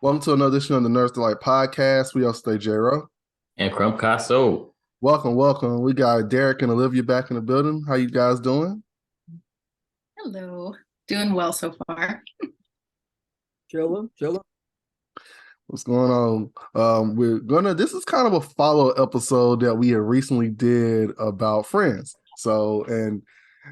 Welcome to another edition of the Nurse Delight podcast. We all stay JayRow and Crump Casso. Welcome. We got Derrick and Olivia back in the building. How you guys doing? Hello. Doing well so far. Chilling. What's going on? This is kind of a follow episode that we had recently did about Friends. And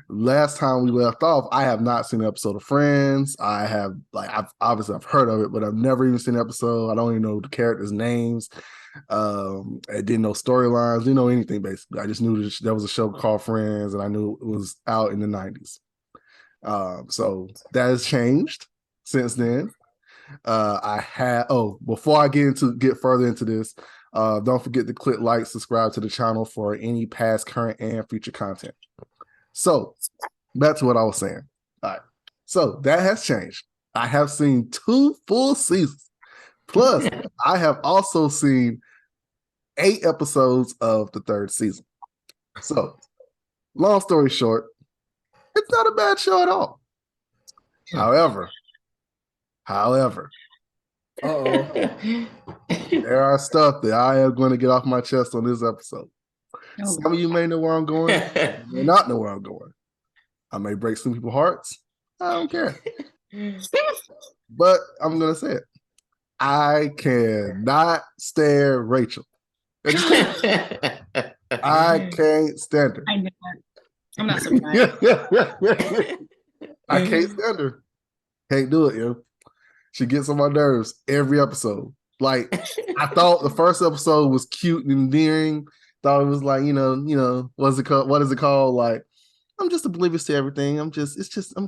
last time we left off, I have not seen an episode of Friends. I've heard of it, but I've never even seen an episode. I don't even know the characters' names. I didn't know storylines, didn't know anything basically. I just knew there was a show called Friends, and I knew it was out in the 90s. So that has changed since then. Before I get further into this, don't forget to click like, subscribe to the channel for any past, current, and future content. So back to what I was saying. All right. So that has changed. I have seen 2 full seasons. Plus, I have also seen 8 episodes of the 3rd season. So, long story short, it's not a bad show at all. However, there are stuff that I am going to get off my chest on this episode. Some of you may know where I'm going. You may not know where I'm going. I may break some people's hearts. I don't care. But I'm going to say it. I cannot stand Rachel. I can't stand her. I know it. I'm not surprised. I can't stand her. Can't do it, yo. She gets on my nerves every episode. Like, I thought the first episode was cute and endearing. Thought it was like, what is it called? Like, I'm just oblivious to everything. I'm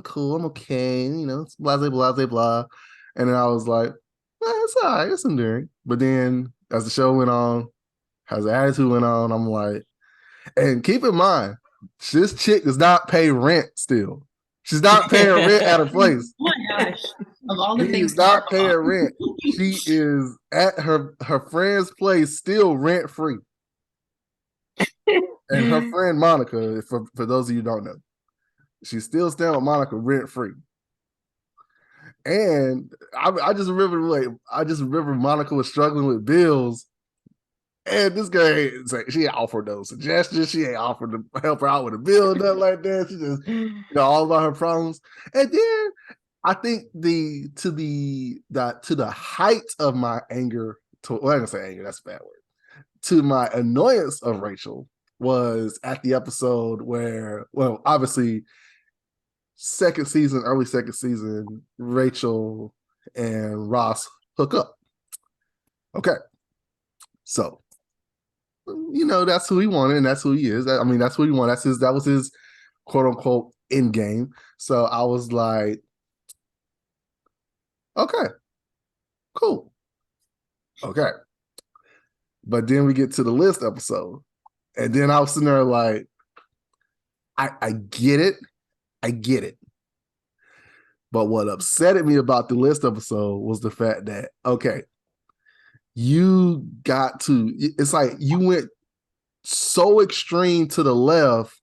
cool. I'm okay. It's blah, blah, blah, blah. And then I was like, it's all right. It's endearing. But then as the show went on, as the attitude went on, I'm like, and keep in mind, this chick does not pay rent still. She's not paying rent at her place. Oh my gosh. Of all the things She's not paying rent. She is at her friend's place still rent free. And her friend Monica, for those of you who don't know, she's still staying with Monica rent free. And I just remember Monica was struggling with bills. And this guy, she ain't offered no suggestions. She ain't offered to help her out with a bill, nothing like that. She just, all about her problems. And then I think to the height of my anger, I'm gonna say anger, that's a bad word. To my annoyance of Rachel was at the episode where, well, obviously, early second season, Rachel and Ross hook up. Okay, so. That's who he wanted, and that's who he is. That's who he wanted. That was his quote unquote end game. So I was like, okay, cool. Okay. But then we get to the list episode, and then I was sitting there like, I get it. But what upset me about the list episode was the fact that, okay, it's like you went so extreme to the left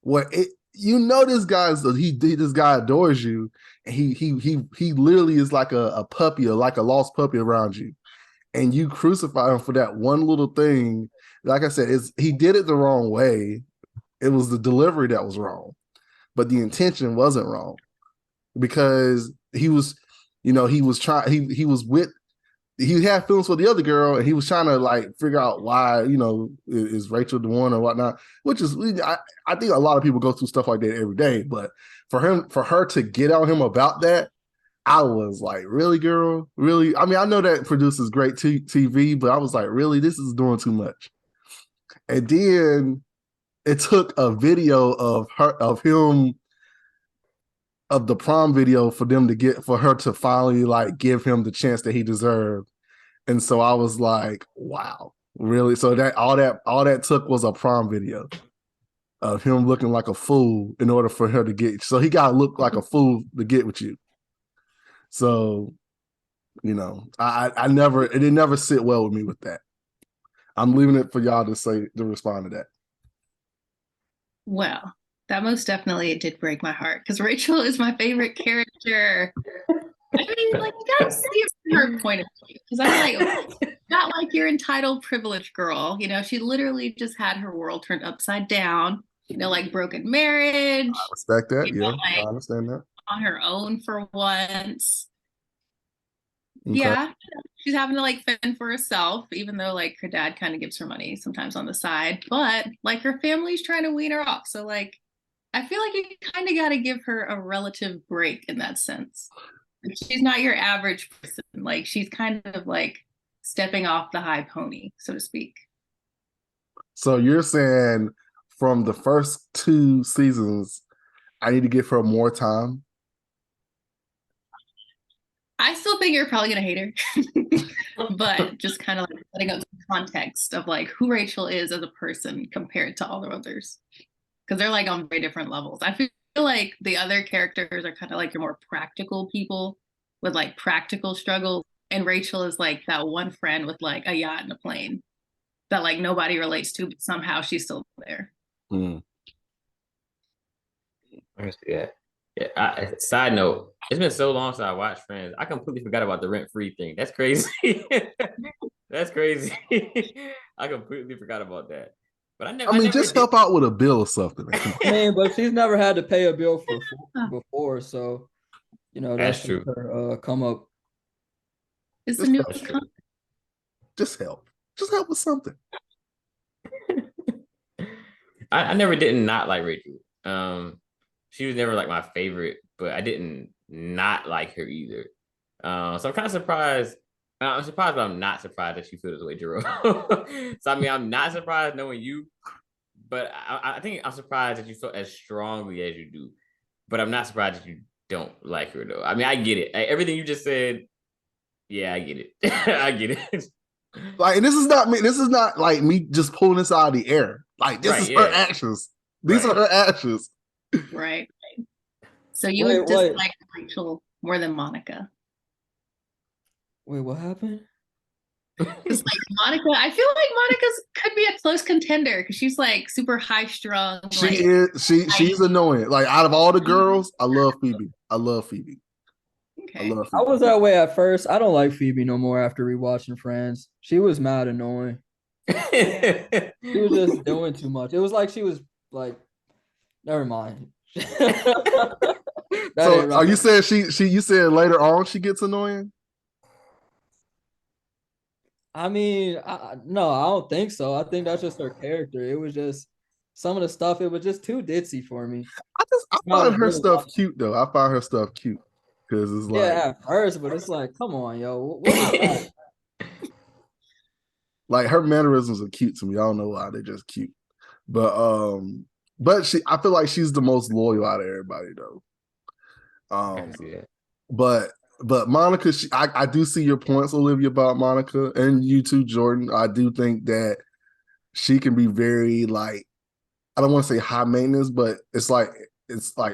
where this guy adores you, and he literally is like a puppy, or like a lost puppy around you, and you crucify him for that one little thing. Like I said, he did it the wrong way. It was the delivery that was wrong, but the intention wasn't wrong, because he had feelings for the other girl, and he was trying to like figure out why, is Rachel the one or whatnot, which is, I think a lot of people go through stuff like that every day. But for her to get on him about that, I was like, really, girl? Really? I know that produces great TV, but I was like, really? This is doing too much. And then it took a video of the prom video for her to finally like give him the chance that he deserved. And so I was like, wow, really? So that all that took was a prom video of him looking like a fool in order for her to get. So he got to look like a fool to get with you. So, it didn't never sit well with me with that. I'm leaving it for y'all to respond to that. Well, that most definitely did break my heart, because Rachel is my favorite character. You gotta see her point of view because I'm like, not like your entitled privileged girl. You know, she literally just had her world turned upside down. You know, like broken marriage. I respect that. You know, Yeah, like I understand that. on her own for once. Okay. Yeah, she's having to like fend for herself, even though like her dad kind of gives her money sometimes on the side. But like her family's trying to wean her off. So like I feel like you kind of got to give her a relative break in that sense. She's not your average person. Like she's kind of like stepping off the high pony, so to speak. So you're saying from the first 2 seasons, I need to give her more time? I still think you're probably gonna hate her, but just kind of like setting up some context of like who Rachel is as a person compared to all the others, because they're like on very different levels. I feel like the other characters are kind of like your more practical people with like practical struggles, and Rachel is like that one friend with like a yacht and a plane that like nobody relates to, but somehow she's still there. Mm. Yeah. Side note, it's been so long since I watched Friends. I completely forgot about the rent-free thing. That's crazy. That's crazy. I completely forgot about that. But I mean, just help out with a bill or something. I mean, but she's never had to pay a bill for before, so you know That's that's true. her come up. It's the Just new help. Just help. Just help with something. I never did not like Rachel. She was never like my favorite, but I didn't not like her either. So I'm kind of surprised. I'm surprised, but I'm not surprised that you feel this way, JayRow. So I mean, I'm not surprised knowing you, but I think I'm surprised that you feel as strongly as you do. But I'm not surprised that you don't like her though. I mean, I get it. Everything you just said, yeah, I get it. I get it. Like, and this is not me. This is not like me just pulling this out of the air. Like, this is her actions. These are her actions. Right. So you would dislike Rachel more than Monica. Wait, what happened? Because like Monica, I feel like Monica's could be a close contender because she's like super high strung. She's annoying. Like, out of all the girls, I love Phoebe. I love Phoebe. Okay. I was that way at first. I don't like Phoebe no more after rewatching Friends. She was mad annoying. She was just doing too much. It was like she was like, never mind. So are you saying you said later on she gets annoying? I mean, no, I don't think so. I think that's just her character. It was just some of the stuff. It was just too ditzy for me. I find her stuff cute though. I find her stuff cute because it's like, yeah, at first, but it's like, come on, yo, what is that? Like her mannerisms are cute to me. I don't know why, they're just cute. But I feel like she's the most loyal out of everybody though. But Monica, I do see your points, Olivia, about Monica, and you too, Jordan. I do think that she can be very like, I don't want to say high maintenance, but it's like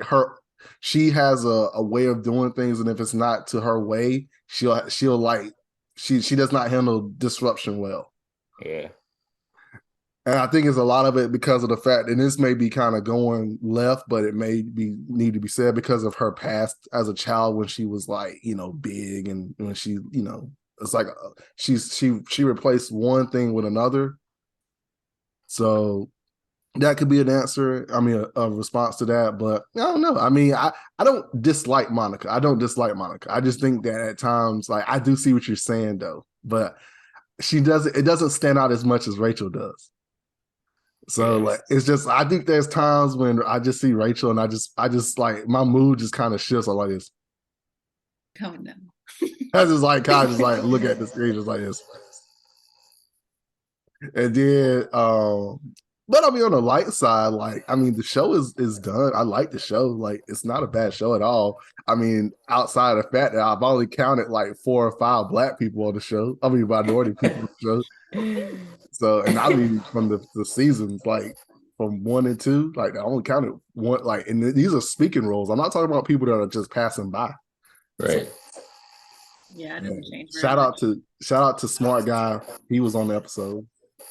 her. She has a way of doing things, and if it's not to her way, she'll like she does not handle disruption well. Yeah. And I think it's a lot of it because of the fact, and this may be kind of going left, but it may need to be said because of her past as a child when she was like, big, and when she, it's like she replaced one thing with another. So that could be an answer. I mean, a response to that, but I don't know. I mean, I don't dislike Monica. I don't dislike Monica. I just think that at times, like, I do see what you're saying though, but it doesn't stand out as much as Rachel does. So like, it's just, I think there's times when I just see Rachel and I just like, my mood just kind of shifts. I'm like this. Coming down. I just like kind of just like look at the screen just like this. And then but I mean, on the light side, like, I mean, the show is done. I like the show. Like, it's not a bad show at all. I mean, outside of the fact that I've only counted like 4 or 5 Black people on the show. I mean, minority people on the show. So, and I mean, from the seasons, like from 1 and 2, like I only counted one. Like, and these are speaking roles. I'm not talking about people that are just passing by. Right. So, yeah, it doesn't change. Shout out to Smart Guy. He was on the episode.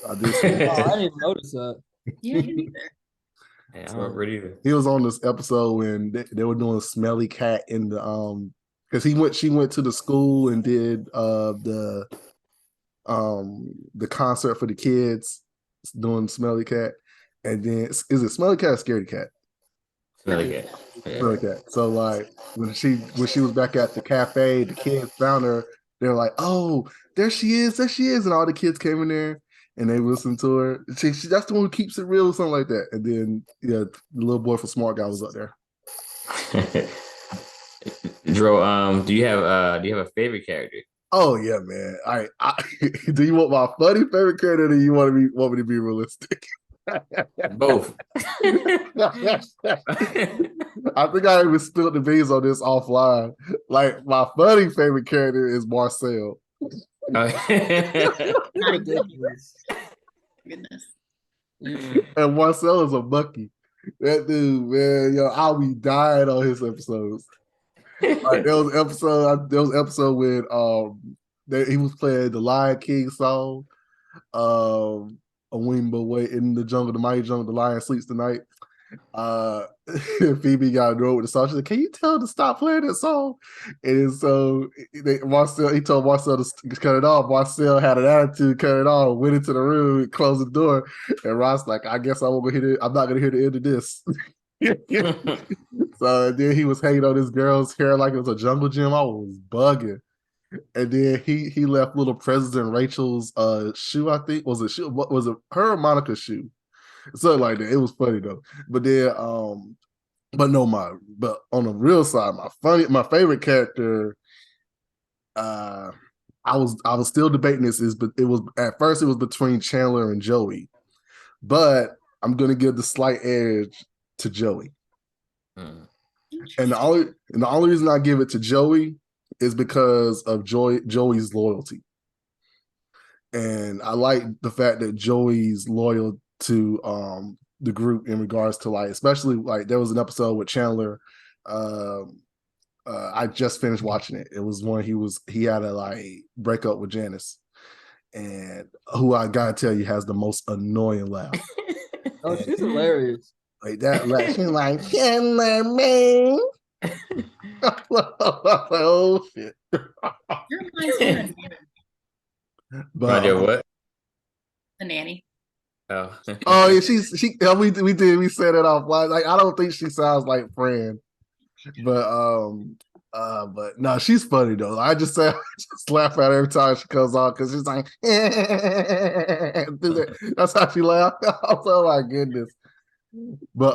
I did. I didn't even notice that. Yeah, you neither. Yeah, I don't remember either. He was on this episode when they were doing Smelly Cat in the because she went to the school and did the concert for the kids doing Smelly Cat, and then is it Smelly Cat or Scaredy Cat? Smelly Cat. Yeah. Smelly Cat. So like when she was back at the cafe, the kids found her. They're like, "Oh, there she is, and all the kids came in there and they listened to her. That's the one who keeps it real, or something like that. And then yeah, the little boy from Smart Guy was up there. Dro, do you have a favorite character? Oh yeah, man. All right. Do you want my funny favorite character, or do you want me to be realistic? Both. I think I even spilled the beans on this offline. Like my funny favorite character is Marcel. Ridiculous. Goodness. And Marcel is a monkey. That dude, man, yo, I'll be dying on his episodes. Like there was episode when he was playing the Lion King song, a Wimbo Way in the jungle, the mighty jungle, the lion sleeps tonight. Phoebe got annoyed with the song. She said, "Can you tell him to stop playing that song?" And so he told Marcel to cut it off. Marcel had an attitude, cut it off, went into the room, closed the door, and Ross like, "I guess I'm not gonna hear the end of this." So then he was hanging on this girl's hair like it was a jungle gym. I was bugging. And then he left little presents in Rachel's shoe, I think. Was it her or Monica's shoe? Something like that. It was funny though. But then but on the real side, my favorite character, I was still debating this, but it was at first it was between Chandler and Joey. But I'm gonna give the slight edge to Joey. And the only reason I give it to Joey is because of Joey's loyalty. And I like the fact that Joey's loyal to the group in regards to like, especially like there was an episode with Chandler. I just finished watching it. It was one he had a like breakup with Janice, and who I gotta tell you has the most annoying laugh. Oh, she's hilarious. Like that, like she's like Chandler, man. Oh shit! But what? The nanny. Oh, yeah, we said it off. Like I don't think she sounds like Fran, but no, she's funny though. I just laugh at her every time she comes on because she's like, that's how she laughs. Oh my goodness. But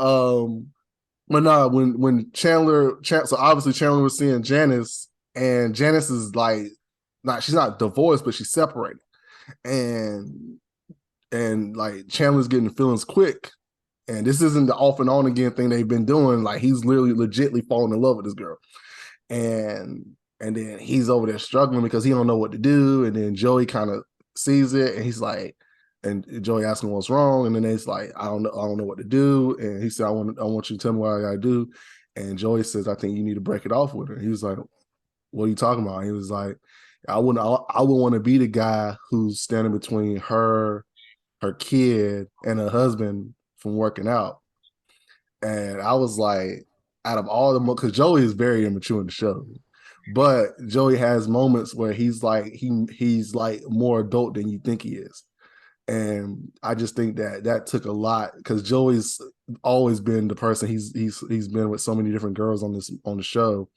no, when Chandler, so obviously Chandler was seeing Janice, and Janice is like, she's not divorced, but she's separated, and like Chandler's getting feelings quick, and this isn't the off and on again thing they've been doing. Like he's literally legitly falling in love with this girl, and then he's over there struggling because he don't know what to do, and then Joey kind of sees it, and he's like. And Joey asks him what's wrong, and then he's like, I don't know what to do. And he said, I want you to tell me what I gotta do. And Joey says, I think you need to break it off with her. He was like, what are you talking about? He was like, I wouldn't want to be the guy who's standing between her kid, and her husband from working out. And I was like, out of all the, because Joey is very immature in the show, but Joey has moments where he's like he's like more adult than you think he is. And I just think that took a lot because Joey's always been the person he's been with so many different girls on the show,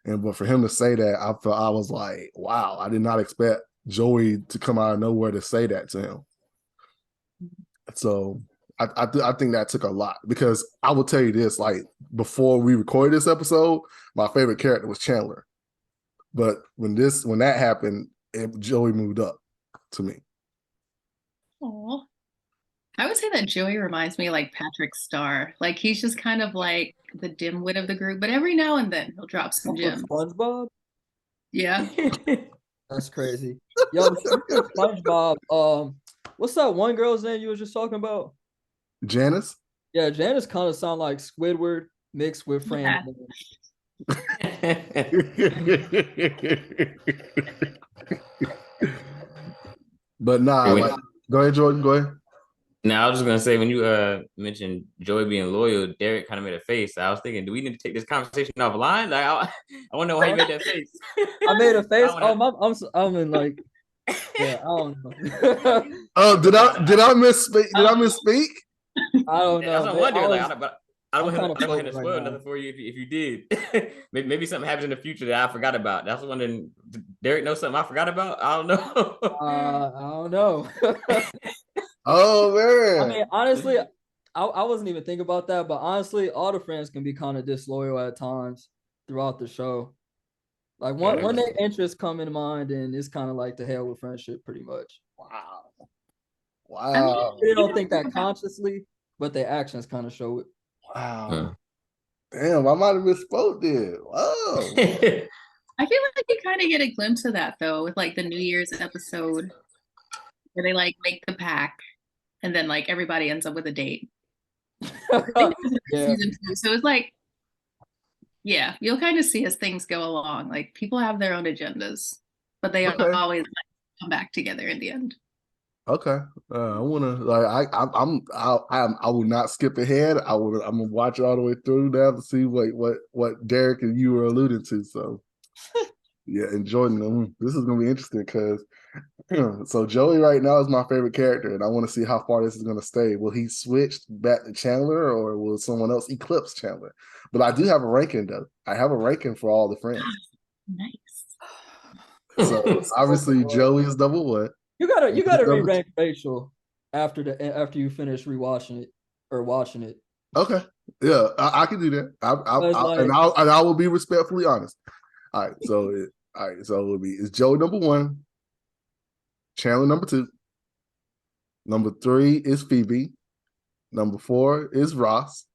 but for him to say that, I was like, wow, I did not expect Joey to come out of nowhere to say that to him. So I think that took a lot because I will tell you this: like before we recorded this episode, my favorite character was Chandler, but when that happened, Joey moved up to me. Aw. I would say that Joey reminds me like Patrick Star. Like he's just kind of like the dimwit of the group, but every now and then he'll drop some gems. SpongeBob? Yeah. That's crazy. Yo, speaking of SpongeBob, what's that one girl's name you were just talking about? Janice? Yeah, Janice kind of sound like Squidward mixed with Fran. But nah, like, go ahead, Jordan. Go ahead. Now I was just gonna say when you mentioned Joey being loyal, Derrick kind of made a face. I was thinking, do we need to take this conversation offline? Like, I want to know why you made that face. I made a face. I Oh, wanna... I'm in like, yeah, I don't know. Oh, did I misspeak? Did I misspeak? I don't That's know, what I'm man. wondering. Like, I don't I'm want him. kind I of don't want him floating to right spoil now. nothing for you if you did. Maybe something happens in the future that I forgot about. That's wondering. Did Derrick knows something I forgot about? I don't know. I don't know. Oh I man. mean, honestly, I wasn't even thinking about that, but honestly, all the friends can be kind of disloyal at times throughout the show. Like when their interests come in mind, and it's kind of like the hell with friendship, pretty much. Wow. I mean, Wow. They don't think that consciously, but their actions kind of show it. Wow. Damn, I might have misspoke there. Wow. I feel like you kind of get a glimpse of that though with like the New Year's episode where they like make the pack and then like everybody ends up with a date. I think it was in Yeah. season 2. So it's like, yeah, you'll kind of see as things go along. Like people have their own agendas, but they Okay. always like, come back together in the end. Okay. I wanna like I will not skip ahead. I'm gonna watch it all the way through now to see what Derrick and you were alluding to. So yeah, and Jordan, this is gonna be interesting because so Joey right now is my favorite character, and I want to see how far this is gonna stay. Will he switch back to Chandler or will someone else eclipse Chandler? But I do have a ranking though. I have a ranking for all the friends. Nice. So obviously Joey is number one. You gotta Number re-rank Rachel after you finish rewatching it or watching it. Okay. Yeah, I can do that. And I will be respectfully honest. All right. So it will be it's Joe number one, Chandler number two, number three is Phoebe, number four is Ross,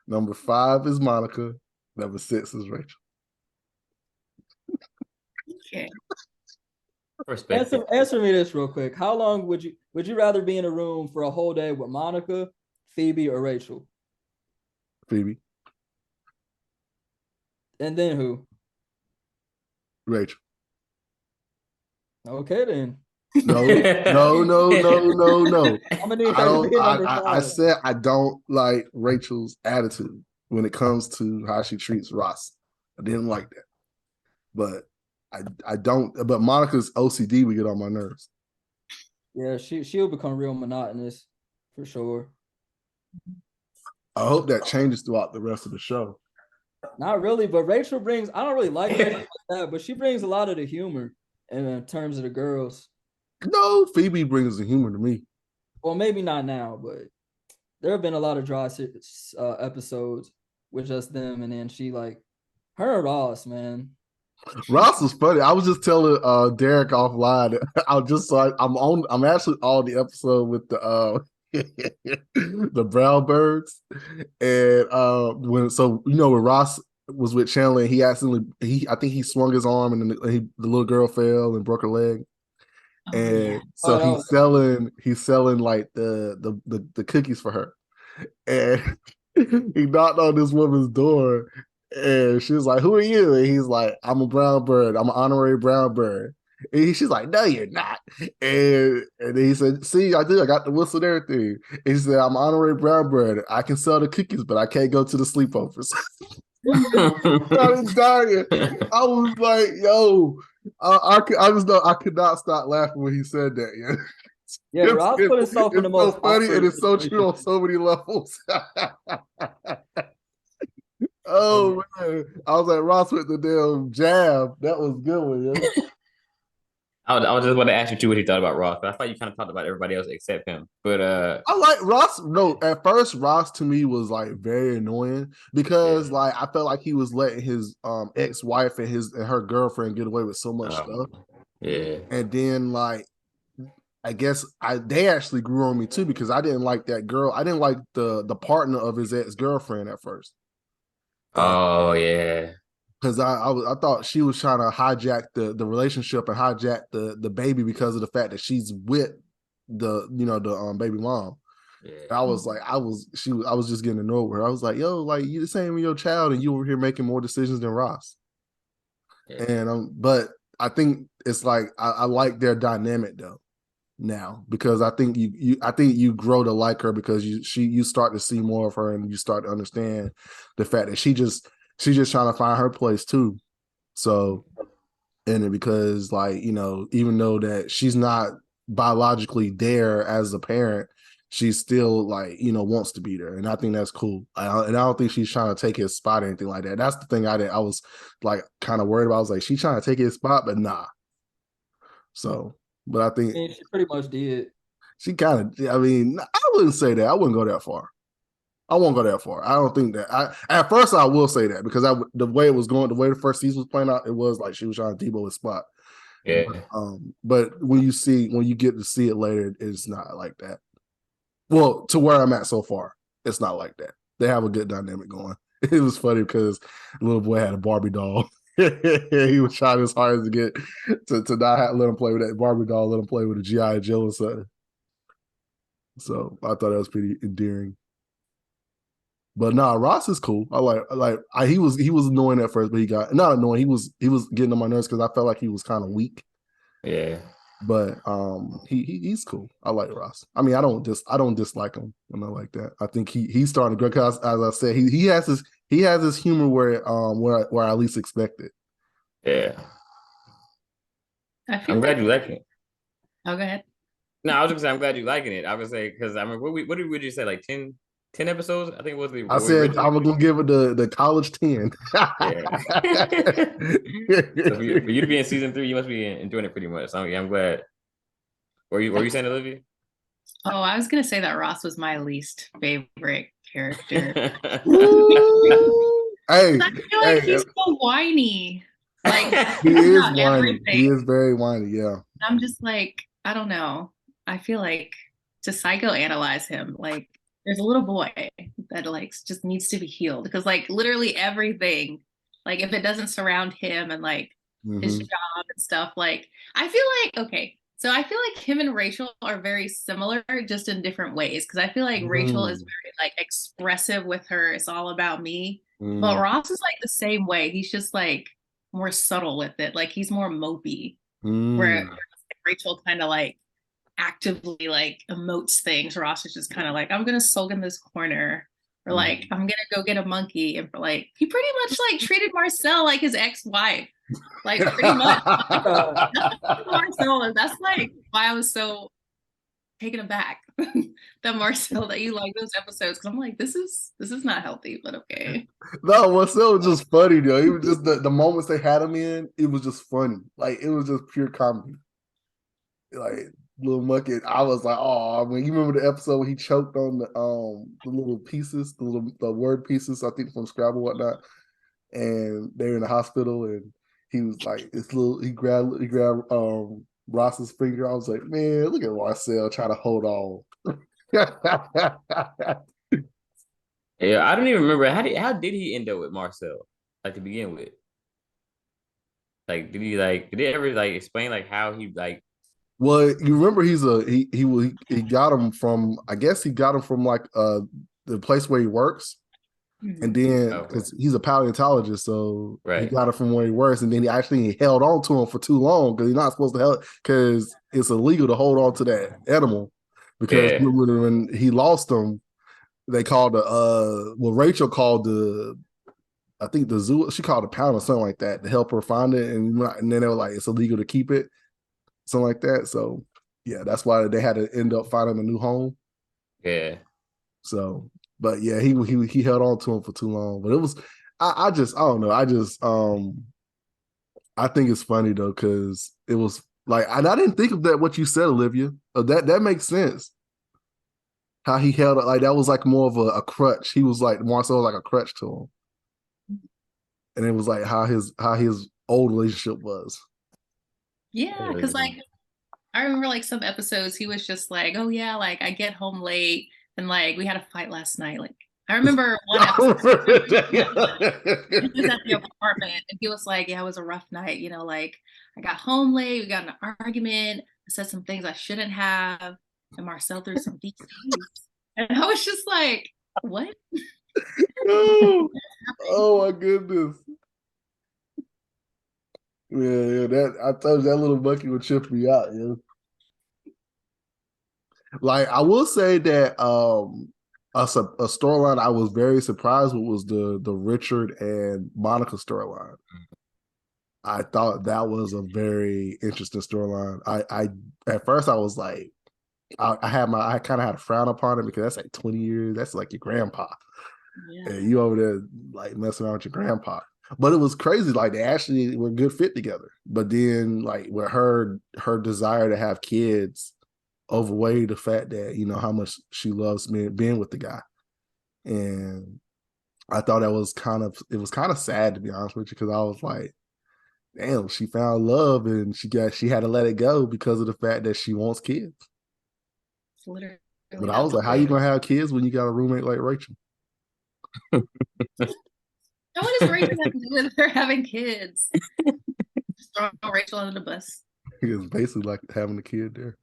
number five is Monica, number six is Rachel. Okay. Answer me this real quick. How long would you rather be in a room for a whole day with Monica, Phoebe, or Rachel? Phoebe. And then who? Rachel. Okay then. No. I'm gonna need her to be number five. I said I don't like Rachel's attitude when it comes to how she treats Ross. I didn't like that. But I don't, but Monica's OCD would get on my nerves. Yeah, she'll become real monotonous for sure. I hope that changes throughout the rest of the show. Not really, but Rachel brings, I don't really like Rachel like that, but she brings a lot of the humor in terms of the girls. No, Phoebe brings the humor to me. Well, maybe not now, but there have been a lot of dry episodes with just them, and then she like her and Ross, man. Ross was funny. I was just telling Derrick offline. I'm actually on the episode with the the brown birds. And when Ross was with Chandler and I think he swung his arm and then the little girl fell and broke her leg. And so he's selling like the cookies for her. And he knocked on this woman's door and she was like, "Who are you?" And he's like, "I'm a brown bird. I'm an honorary brown bird." And she's like, "No, you're not." And then he said, "See, I do. I got the whistle and everything." And he said, "I'm an honorary brown bird. I can sell the cookies, but I can't go to the sleepovers." I was dying. I was like, "Yo, I just know I could not stop laughing when he said that." Yeah. Yeah, Ross put himself in the most so funny and it's so situation. true on so many levels. Oh man, I was like Ross with the damn jab. That was good one. Yeah. I was just going to ask you too what he thought about Ross, but I thought you kind of talked about everybody else except him. But I like Ross. No, at first Ross to me was like very annoying because like I felt like he was letting his ex-wife and her girlfriend get away with so much stuff. Yeah, and then like I guess they actually grew on me too because I didn't like that girl. I didn't like the partner of his ex-girlfriend at first. Oh yeah. Because I thought she was trying to hijack the relationship and hijack the baby because of the fact that she's with the baby mom. Yeah. I was just getting annoyed with her. I was like, "Yo, like you the same with your child, and you over here making more decisions than Ross." Yeah. And but I think it's like I like their dynamic though. now, because I think you grow to like her because you start to see more of her and you start to understand the fact that she's just trying to find her place too. So, and because like, even though that she's not biologically there as a parent, she still like, wants to be there. And I think that's cool. And I don't think she's trying to take his spot or anything like that. That's the thing I was like kind of worried about. I was like, she's trying to take his spot, but nah. So, but I think she pretty much did. she kind of, I mean, I wouldn't say that. I wouldn't go that far. I won't go that far. I don't think that. At first I will say that because the way it was going, the way the first season was playing out, it was like she was trying to Debo his spot. Yeah. But when you get to see it later, it's not like that. Well, to where I'm at so far, it's not like that. They have a good dynamic going. It was funny because the little boy had a Barbie doll. He was trying his hardest to get to not let him play with that Barbie doll, let him play with a G.I. Joe or something. So I thought that was pretty endearing. But nah, Ross is cool. He was annoying at first, but he got not annoying. He was getting on my nerves because I felt like he was kind of weak. Yeah. But he's cool. I like Ross. I mean, I don't dislike him. I'm not like that. I think he's starting to grow because, as I said, he has his humor where I least expect it. Yeah. I feel I'm glad you like it. Oh, go ahead. No, I was just gonna say I'm glad you liking it. I would say because I mean, what did you say? Like 10 episodes? I think it was the. I said I was gonna give it the college 10. Yeah. So for you to be in season 3, you must be enjoying it pretty much. So yeah, I'm glad. Were you saying, Olivia? Oh, I was gonna say that Ross was my least favorite character. Hey, I feel like he's so whiny. Like he is whiny. everything. He is very whiny. Yeah. I'm just like, I don't know. I feel like to psychoanalyze him, like there's a little boy that like just needs to be healed because like literally everything, like if it doesn't surround him and like his job and stuff, like I feel like okay. So I feel like him and Rachel are very similar, just in different ways. Because I feel like Rachel is very like expressive with her. It's all about me. But Ross is like the same way. He's just like more subtle with it. Like he's more mopey. Where Rachel kind of like actively like emotes things. Ross is just kind of like, I'm gonna sulk in this corner. Or like, I'm gonna go get a monkey. And for like, he pretty much like treated Marcel like his ex-wife. Like pretty much. Marcel, that's like why I was so taken aback that Marcel that you like those episodes. Cause I'm like, this is not healthy, but okay. No, Marcel was just funny though. It was just the moments they had him in, it was just funny. Like it was just pure comedy. Like little monkey, I was like, oh, I mean, you remember the episode when he choked on the little pieces, the word pieces, I think from Scrabble whatnot, and they're in the hospital, and he was like, he grabbed Ross's finger. I was like, man, look at Marcel trying to hold on. Yeah, I don't even remember how did he end up with Marcel, like to begin with. Like, did they ever like explain like how he like? Well, you remember he got him from, I guess he got him from like the place where he works. And then because he's a paleontologist, so he got it from where he works, and then he actually held on to him for too long because he's not supposed to help because it's illegal to hold on to that animal. Because when he lost him, they called Rachel called I think the zoo, she called the pound or something like that to help her find it, and then they were like, it's illegal to keep it, something like that. So yeah, that's why they had to end up finding a new home. Yeah. So, but yeah, he held on to him for too long. But it was, I don't know. I think it's funny though because it was like, and I didn't think of that what you said, Olivia. That makes sense. How he held it, like that was like more of a crutch. He was like Marcel was like a crutch to him, and it was like how his old relationship was. Yeah, because like I remember like some episodes he was just like, oh yeah, like I get home late and like we had a fight last night. Like I remember one episode he was at the apartment and he was like, yeah, it was a rough night, you know, like I got home late, we got in an argument, I said some things I shouldn't have, and Marcel threw some deep things. And I was just like, what? Oh my goodness. Yeah, that I told you that little monkey would trip me out, yeah. Like I will say that a storyline I was very surprised with was the Richard and Monica storyline. I thought that was a very interesting storyline. I at first I was like, I kind of had a frown upon it because that's like 20 years. That's like your grandpa, and you over there like messing around with your grandpa. But it was crazy. Like they actually were a good fit together. But then like with her desire to have kids overweighed the fact that how much she loves being with the guy, and I thought it was kind of sad, to be honest with you, because I was like, damn, she found love and she had to let it go because of the fact that she wants kids. It's literally But I was like, how you gonna have kids when you got a roommate like Rachel? Now, what does Rachel have to do with her having kids? Just throw Rachel under the bus. It's basically like having a kid there.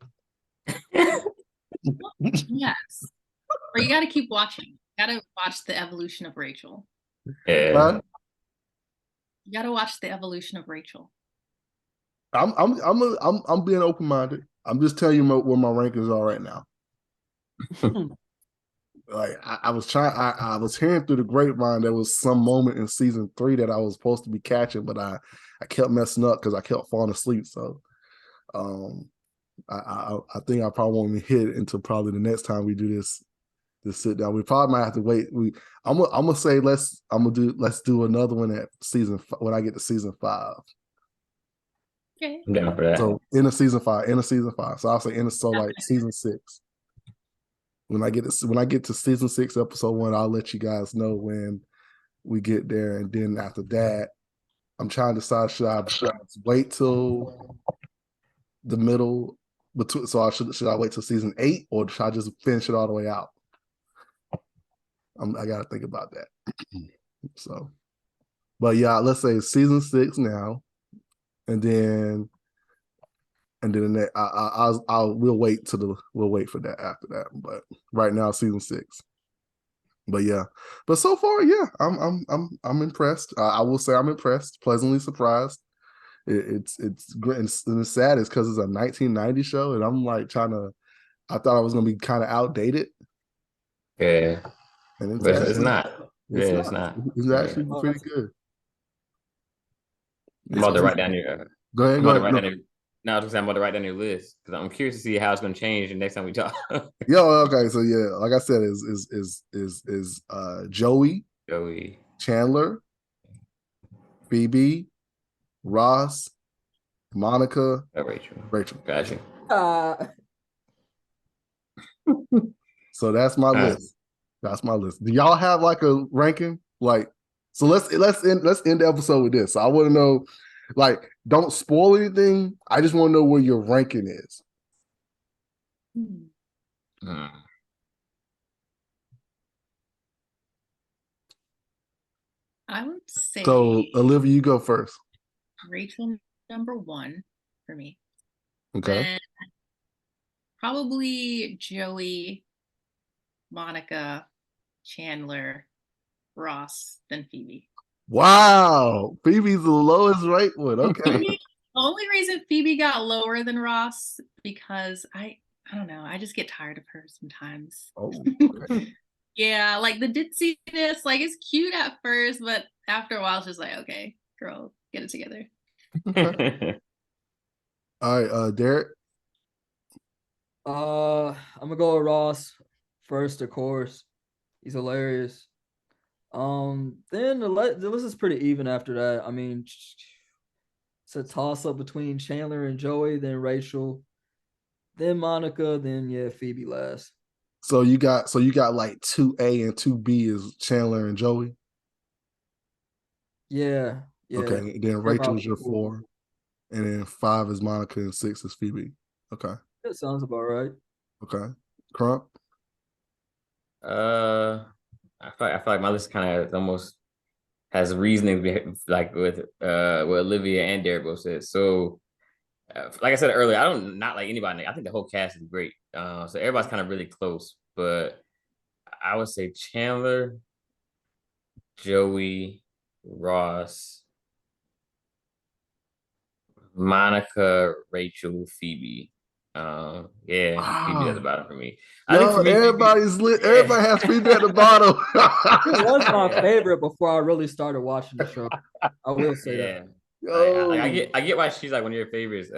Yes. Or you got to keep watching. You got to watch the evolution of Rachel. Yeah. You got to watch the evolution of Rachel. I'm being open minded. I'm just telling you where my rankings are right now. Like I was hearing through the grapevine there was some moment in season 3 that I was supposed to be catching, but I kept messing up because I kept falling asleep. So I think I probably won't hit it until probably the next time we do this sit down. We probably might have to wait. I'm gonna say let's do another one at when I get to season 5. Okay. I'm down for that. So in a season 5. So I'll say like season 6. When I get to season 6, episode 1, I'll let you guys know when we get there, and then after that, I'm trying to decide should I wait till the middle, so should I wait till season 8 or should I just finish it all the way out? I got to think about that. So, but yeah, let's say season 6 now, and then we'll wait for that after that. But right now, season 6. But yeah, but so far, yeah, I'm impressed. I will say I'm impressed, pleasantly surprised. It's great, and the sad is because it's a 1990 show, and I'm like I thought I was gonna be kind of outdated. Yeah, and but it's not. It's not. It's actually pretty good. I'm about to write down your. Go ahead. No, I was I'm about to write down your list because I'm curious to see how it's going to change the next time we talk. Okay. So yeah, like I said, is Joey, Chandler, Phoebe, Ross, Monica, Rachel. Gotcha. So that's my list. That's my list. Do y'all have like a ranking? Like, so let's end the episode with this. So I want to know, like, don't spoil anything. I just want to know where your ranking is. I would say. So Olivia, you go first. Rachel number 1 for me. Okay. Then probably Joey, Monica, Chandler, Ross, then Phoebe. Wow, Phoebe's the lowest rate one. Okay. The only reason Phoebe got lower than Ross because I don't know. I just get tired of her sometimes. Oh. Okay. Yeah, like the ditziness, like it's cute at first, but after a while, it's just like, okay, girl, get it together. Okay. All right, Derrick. I'm gonna go with Ross first, of course. He's hilarious. Then the list is pretty even after that. I mean, it's a toss up between Chandler and Joey, then Rachel, then Monica, then Phoebe last. So you got like 2A and 2B is Chandler and Joey. Yeah. Okay. Then Rachel's your 4, and then 5 is Monica, and 6 is Phoebe. Okay. That sounds about right. Okay. Crump. I feel like my list kind of almost has reasoning, like with what Olivia and Derrick both said. So, like I said earlier, I don't not like anybody. I think the whole cast is great. So everybody's kind of really close, but I would say Chandler, Joey, Ross, Monica, Rachel, Phoebe. Yeah, Phoebe does Wow. about it for me. I think Yo, for me, Phoebe, everybody's lit. yeah. Everybody has Phoebe at the bottom. It was my Yeah. favorite before I really started watching the show. I will say that. Yeah. I Yo. get why she's like one of your favorites,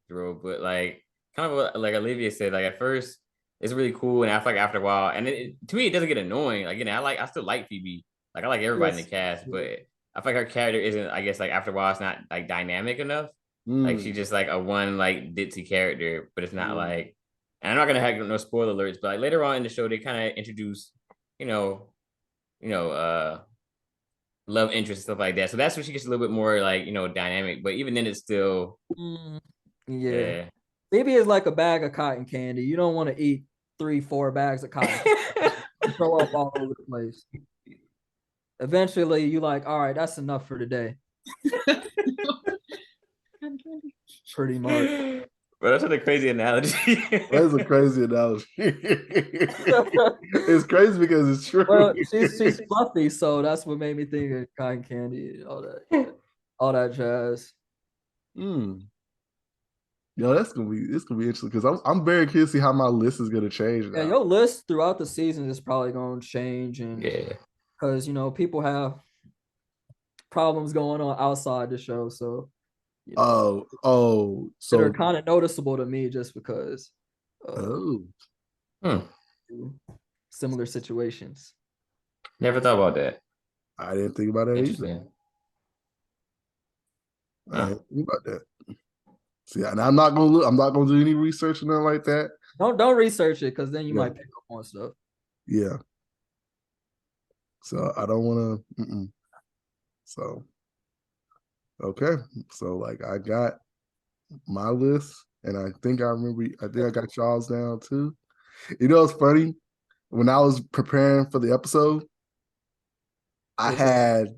Drew, but like kind of what like Olivia said, like at first it's really cool, and I feel like after a while, and to me it doesn't get annoying. Like, I still like Phoebe, like I like everybody in the Yes. cast, but I feel like her character isn't, I guess, like after a while it's not like dynamic enough. Like she's Mm, just like a one like ditzy character, but it's not mm. like. And I'm not gonna have no spoiler alerts, but like later on in the show they kind of introduce, you know, you know, love interest and stuff like that. So that's where she gets a little bit more like, dynamic. But even then, it's still, Mm, yeah. yeah. Maybe it's like a bag of cotton candy. You don't want to eat 3-4 bags of cotton candy. Throw up all over the place. Eventually, you like, all right, that's enough for today. Pretty much. But that's a crazy analogy. That's a crazy analogy. It's crazy because it's true. Well, she's fluffy, so that's what made me think of cotton candy, all that jazz. Mm. Yo, it's gonna be interesting because I'm very curious to see how my list is gonna change Yeah, now. your list throughout the season is probably going to change, and Yeah. because people have problems going on outside the show, so that are So kind of noticeable to me just because oh, Hmm. similar situations. Never thought about that. I didn't think about that either. Interesting. I didn't think about that. See, and I'm not gonna look. I'm not gonna do any research or nothing like that. Don't research it because then you Yeah. might pick up on stuff. Yeah. So I don't want to. So okay. So like I got my list, and I think I remember. I think I got y'all's down too. You know, it's funny. When I was preparing for the episode, I had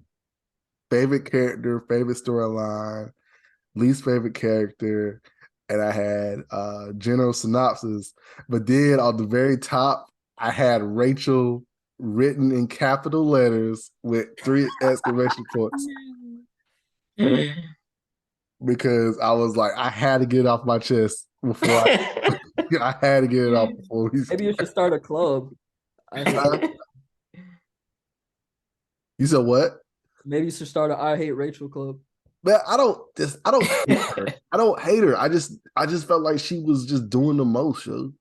favorite character, favorite storyline, least favorite character, and I had general synopsis. But then on the very top, I had Rachel written in capital letters with 3 exclamation points because I was like, I had to get it off my chest before I had to get it off before we Maybe you should start a club. You said what? Maybe you should start a I Hate Rachel club. Man, I don't hate her. I don't hate her. I just felt like she was just doing the most, yo.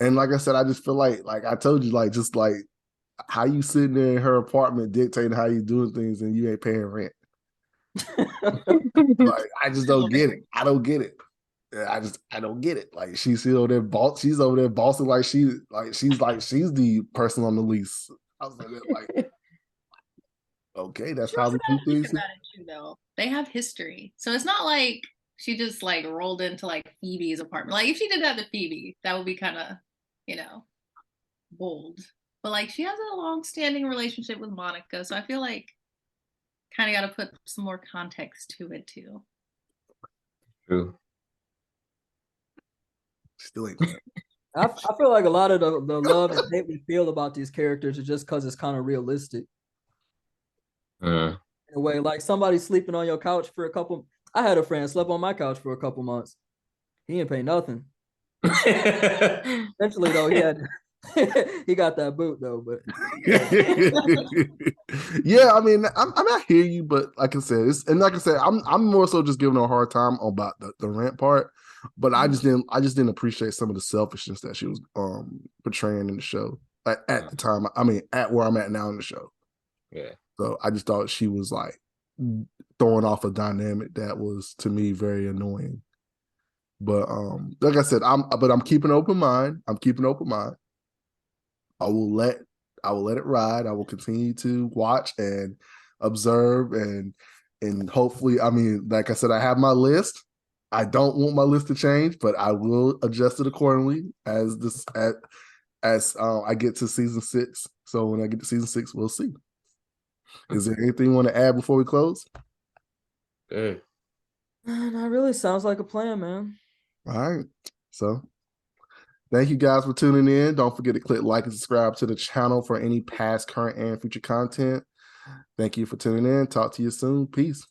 And like I said, I just feel like I told you, like just like how you sitting there in her apartment dictating how you doing things and you ain't paying rent. Like I just don't get it. I don't get it. I don't get it. Like she's over there she's over there bossing like she's the person on the lease. I was like okay, that's how we do things. About it too, though. They have history, so it's not like she just like rolled into like Phoebe's apartment. Like if she did that to Phoebe, that would be kind of, bold. But like she has a long-standing relationship with Monica, so I feel like kind of got to put some more context to it too. True. Still ain't. I feel like a lot of the love and hate we feel about these characters is just because it's kind of realistic. In a way, like somebody sleeping on your couch for a couple. I had a friend slept on my couch for a couple months. He didn't pay nothing. Eventually, though, he got that boot though. But yeah, I mean, I'm not hear you, but like I said, I'm more so just giving her a hard time about the rant part. But I just didn't appreciate some of the selfishness that she was portraying in the show at the time. I mean, at where I'm at now in the show. Yeah. So I just thought she was like throwing off a dynamic that was to me very annoying. But like I said, I'm keeping an open mind. I'm keeping an open mind. I will let it ride. I will continue to watch and observe and hopefully, I mean, like I said, I have my list. I don't want my list to change, but I will adjust it accordingly as I get to season 6. So when I get to season 6, we'll see. Is there anything you want to add before we close? Good. That really sounds like a plan, man. All right. So thank you guys for tuning in. Don't forget to click like and subscribe to the channel for any past, current, and future content. Thank you for tuning in. Talk to you soon. Peace.